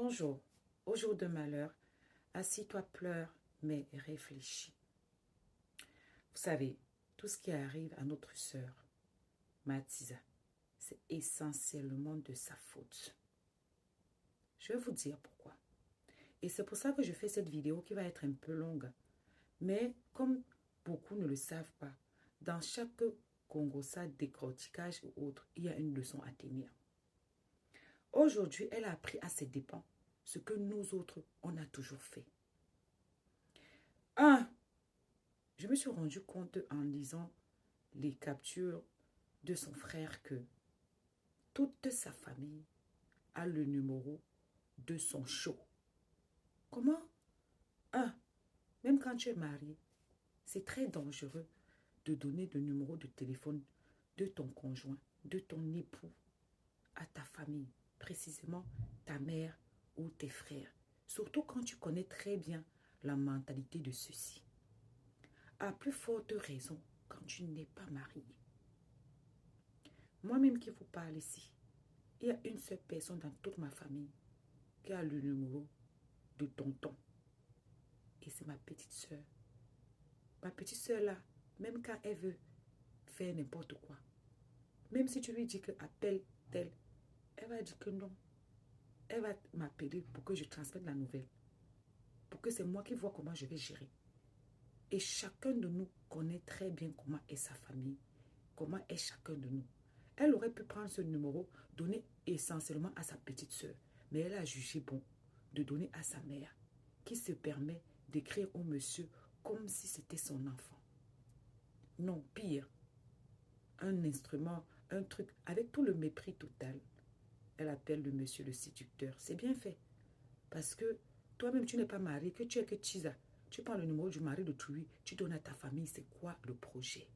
Bonjour, au jour de malheur, assis-toi, pleure, mais réfléchis. Vous savez, tout ce qui arrive à notre sœur, Mathisa, c'est essentiellement de sa faute. Je vais vous dire pourquoi. Et c'est pour ça que je fais cette vidéo qui va être un peu longue. Mais comme beaucoup ne le savent pas, dans chaque Congossa, décortiquage ou autre, il y a une leçon à tenir. Aujourd'hui, elle a appris à ses dépens ce que nous autres, on a toujours fait. 1. Je me suis rendu compte en lisant les captures de son frère que toute sa famille a le numéro de son show. Comment? 1. Même quand tu es marié, c'est très dangereux de donner le numéro de téléphone de ton conjoint, de ton époux, à ta famille, précisément ta mère ou tes frères. Surtout quand tu connais très bien la mentalité de ceux-ci. À plus forte raison quand tu n'es pas marié. Moi-même qui vous parle ici, il y a une seule personne dans toute ma famille qui a le numéro de tonton. Et c'est ma petite soeur. Ma petite soeur là, même quand elle veut faire n'importe quoi, même si tu lui dis que appelle tel, elle va dire que non. Elle va m'appeler pour que je transmette la nouvelle. Pour que c'est moi qui vois comment je vais gérer. Et chacun de nous connaît très bien comment est sa famille. Comment est chacun de nous. Elle aurait pu prendre ce numéro, donner essentiellement à sa petite soeur. Mais elle a jugé bon de donner à sa mère, qui se permet d'écrire au monsieur comme si c'était son enfant. Non, pire. Un instrument, un truc, avec tout le mépris total. Elle appelle le monsieur le séducteur. C'est bien fait. Parce que toi-même, tu n'es pas marié, que tu es que Tisa. Tu prends le numéro du mari d'autrui, tu donnes à ta famille. C'est quoi le projet?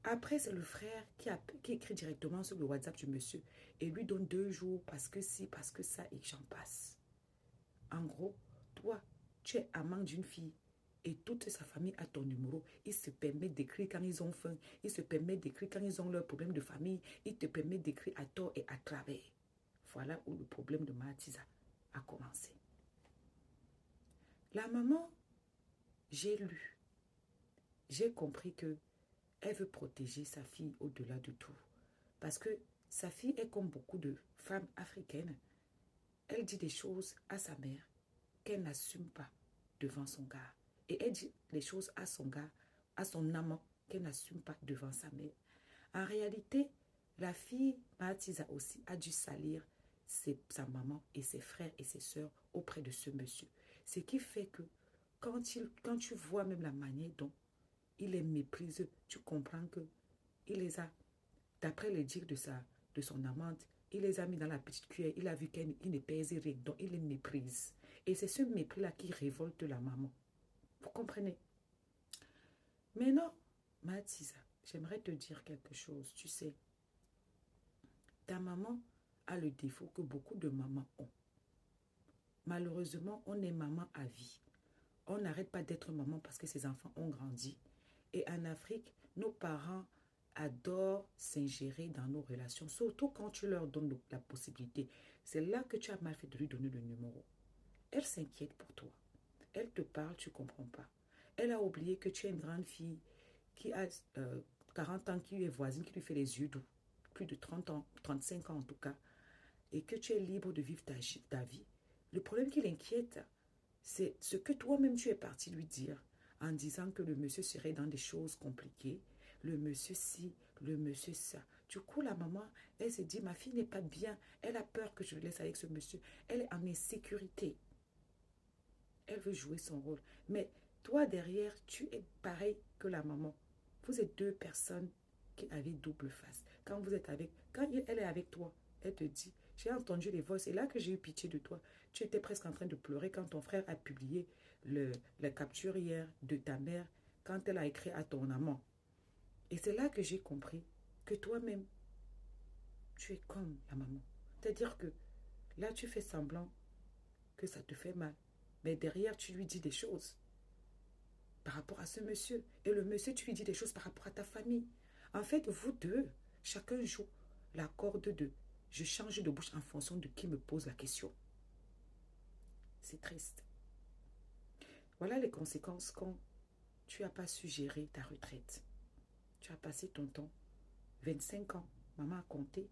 Après, c'est le frère qui écrit directement sur le WhatsApp du monsieur et lui donne 2 jours parce que si, parce que ça, et j'en passe. En gros, toi, tu es amant d'une fille et toute sa famille a ton numéro. Ils se permettent d'écrire quand ils ont faim. Ils se permettent d'écrire quand ils ont leurs problèmes de famille. Ils te permettent d'écrire à tort et à travers. Voilà où le problème de Mathisa a commencé. La maman, j'ai lu. J'ai compris que elle veut protéger sa fille au-delà de tout. Parce que sa fille est comme beaucoup de femmes africaines. Elle dit des choses à sa mère qu'elle n'assume pas devant son gars. Et elle dit des choses à son gars, à son amant, qu'elle n'assume pas devant sa mère. En réalité, la fille, Mathisa aussi, a dû salir sa maman et ses frères et ses sœurs auprès de ce monsieur. Ce qui fait que quand tu vois même la manière dont il les méprise, tu comprends que il les a, d'après les dires de son amante, il les a mis dans la petite cuillère, il a vu qu'il ne pèse rien, donc il les méprise. Et c'est ce mépris-là qui révolte la maman. Vous comprenez? Mais non, Mathisa, j'aimerais te dire quelque chose. Tu sais, ta maman a le défaut que beaucoup de mamans ont. Malheureusement, on est maman à vie. On n'arrête pas d'être maman parce que ses enfants ont grandi. Et en Afrique, nos parents adorent s'ingérer dans nos relations, surtout quand tu leur donnes la possibilité. C'est là que tu as mal fait de lui donner le numéro. Elle s'inquiète pour toi. Elle te parle, tu ne comprends pas. Elle a oublié que tu es une grande fille qui a 40 ans, qui est voisine, qui lui fait les yeux doux, plus de 30 ans, 35 ans en tout cas, et que tu es libre de vivre ta vie. Le problème qui l'inquiète, c'est ce que toi-même tu es parti lui dire en disant que le monsieur serait dans des choses compliquées, le monsieur ci, le monsieur ça. Du coup, la maman, elle se dit, ma fille n'est pas bien, elle a peur que je le laisse avec ce monsieur, elle est en insécurité. Elle veut jouer son rôle. Mais toi, derrière, tu es pareil que la maman. Vous êtes deux personnes qui avez double face. Quand elle est avec toi, elle te dit, j'ai entendu les voix, c'est là que j'ai eu pitié de toi. Tu étais presque en train de pleurer quand ton frère a publié la capture hier de ta mère, quand elle a écrit à ton amant. Et c'est là que j'ai compris que toi-même, tu es comme la maman. C'est-à-dire que là, tu fais semblant que ça te fait mal. Mais derrière, tu lui dis des choses par rapport à ce monsieur. Et le monsieur, tu lui dis des choses par rapport à ta famille. En fait, vous deux, chacun joue la corde Je change de bouche en fonction de qui me pose la question. C'est triste. Voilà les conséquences quand tu n'as pas su gérer ta retraite. Tu as passé ton temps, 25 ans, maman a compté,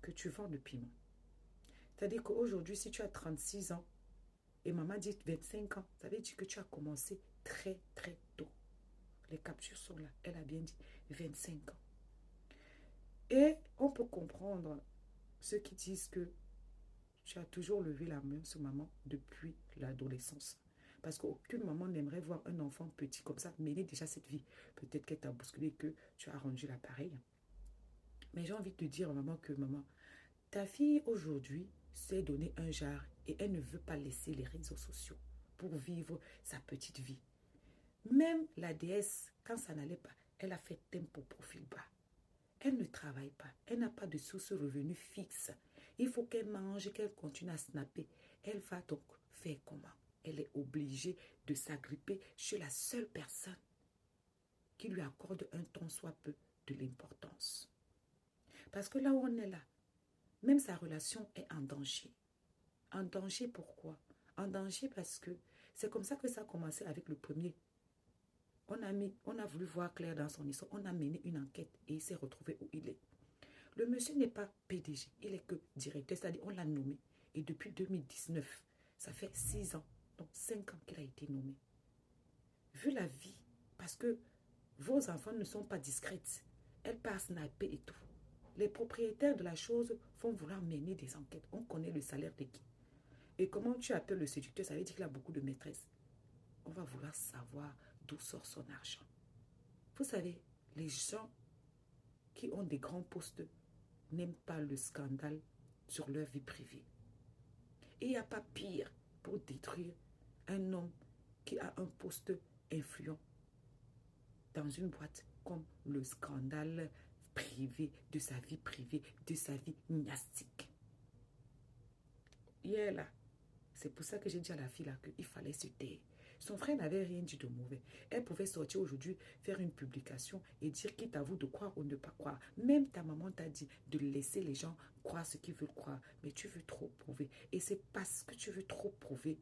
que tu vends le piment. C'est-à-dire qu'aujourd'hui, si tu as 36 ans et maman dit 25 ans, ça veut dire que tu as commencé très très tôt. Les captures sont là. Elle a bien dit 25 ans. Et on peut comprendre ceux qui disent que tu as toujours levé la main sur maman depuis l'adolescence. Parce qu'aucune maman n'aimerait voir un enfant petit comme ça mener déjà cette vie. Peut-être qu'elle t'a bousculé, que tu as rendu l'appareil. Mais j'ai envie de te dire, maman, que maman, ta fille aujourd'hui s'est donné un genre et elle ne veut pas laisser les réseaux sociaux pour vivre sa petite vie. Même la déesse, quand ça n'allait pas, elle a fait tempo profil bas. Elle ne travaille pas. Elle n'a pas de source de revenus fixe. Il faut qu'elle mange, qu'elle continue à snapper. Elle va donc faire comment? Elle est obligée de s'agripper chez la seule personne qui lui accorde un tant soit peu de l'importance. Parce que là où on est là, même sa relation est en danger. En danger pourquoi? En danger parce que c'est comme ça que ça a commencé avec le premier. On a voulu voir clair dans son histoire. On a mené une enquête et il s'est retrouvé où il est. Le monsieur n'est pas PDG, il est que directeur, c'est-à-dire on l'a nommé. Et depuis 2019, ça fait 6 ans, donc 5 ans qu'il a été nommé. Vu la vie, parce que vos enfants ne sont pas discrètes, elles passent snapper et tout. Les propriétaires de la chose vont vouloir mener des enquêtes. On connaît le salaire de qui. Et comment tu appelles le séducteur, ça veut dire qu'il a beaucoup de maîtresses. On va vouloir savoir d'où sort son argent. Vous savez, les gens qui ont des grands postes n'aiment pas le scandale sur leur vie privée. Et il n'y a pas pire pour détruire un homme qui a un poste influent dans une boîte comme le scandale privé, de sa vie privée, de sa vie gymnastique. Hier là, c'est pour ça que j'ai dit à la fille là qu'il fallait se taire. Son frère n'avait rien dit de mauvais. Elle pouvait sortir aujourd'hui, faire une publication et dire qu'il t'avoue de croire ou ne pas croire. Même ta maman t'a dit de laisser les gens croire ce qu'ils veulent croire. Mais tu veux trop prouver. Et c'est parce que tu veux trop prouver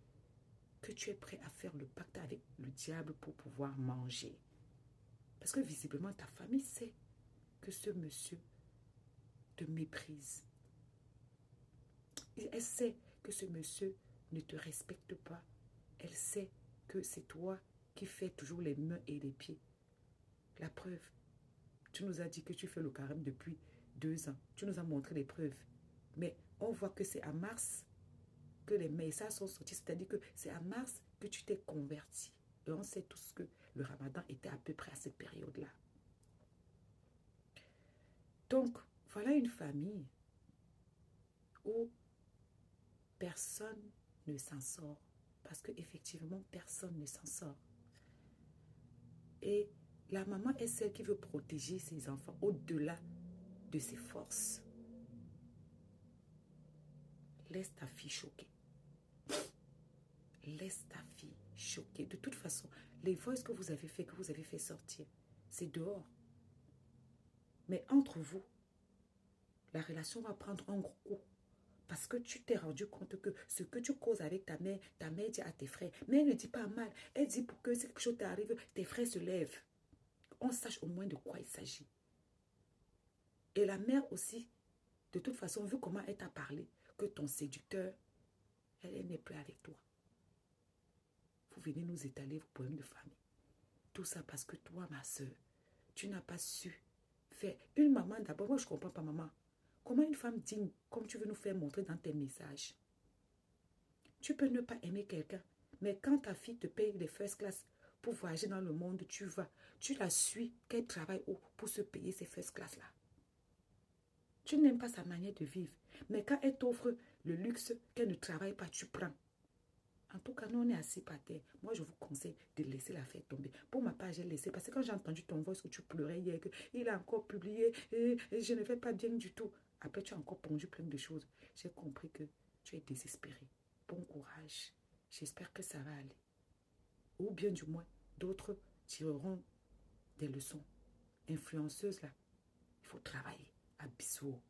que tu es prêt à faire le pacte avec le diable pour pouvoir manger. Parce que visiblement, ta famille sait que ce monsieur te méprise. Elle sait que ce monsieur ne te respecte pas. Elle sait que c'est toi qui fais toujours les mains et les pieds. La preuve, tu nous as dit que tu fais le carême depuis 2 ans. Tu nous as montré les preuves. Mais on voit que c'est à mars que les messages sont sortis. C'est-à-dire que c'est à mars que tu t'es converti. Et on sait tous que le ramadan était à peu près à cette période-là. Donc, voilà une famille où personne ne s'en sort. Parce qu'effectivement, personne ne s'en sort. Et la maman est celle qui veut protéger ses enfants au-delà de ses forces. Laisse ta fille choquée. Laisse ta fille choquée. De toute façon, les voices que vous avez fait sortir, c'est dehors. Mais entre vous, la relation va prendre un gros coup. Parce que tu t'es rendu compte que ce que tu causes avec ta mère dit à tes frères. Mais elle ne dit pas mal. Elle dit pour que si quelque chose t'arrive, tes frères se lèvent. On sache au moins de quoi il s'agit. Et la mère aussi, de toute façon, vu comment elle t'a parlé, que ton séducteur, elle n'est plus avec toi. Vous venez nous étaler vos problèmes de famille. Tout ça parce que toi, ma soeur, tu n'as pas su faire. Une maman d'abord, moi je ne comprends pas maman. Comment une femme digne, comme tu veux nous faire montrer dans tes messages, tu peux ne pas aimer quelqu'un, mais quand ta fille te paye les first class pour voyager dans le monde, tu vas, tu la suis, qu'elle travaille où pour se payer ces first class là. Tu n'aimes pas sa manière de vivre, mais quand elle t'offre le luxe qu'elle ne travaille pas, tu prends. En tout cas, nous, on est assis par terre. Moi, je vous conseille de laisser l'affaire tomber. Pour ma part, j'ai laissé. Parce que quand j'ai entendu ton voix, que tu pleurais hier, qu'il a encore publié, et je ne vais pas bien du tout. Après, tu as encore pondu plein de choses. J'ai compris que tu es désespéré. Bon courage. J'espère que ça va aller. Ou bien du moins, d'autres tireront des leçons. Influenceuse, là, il faut travailler. À bisous.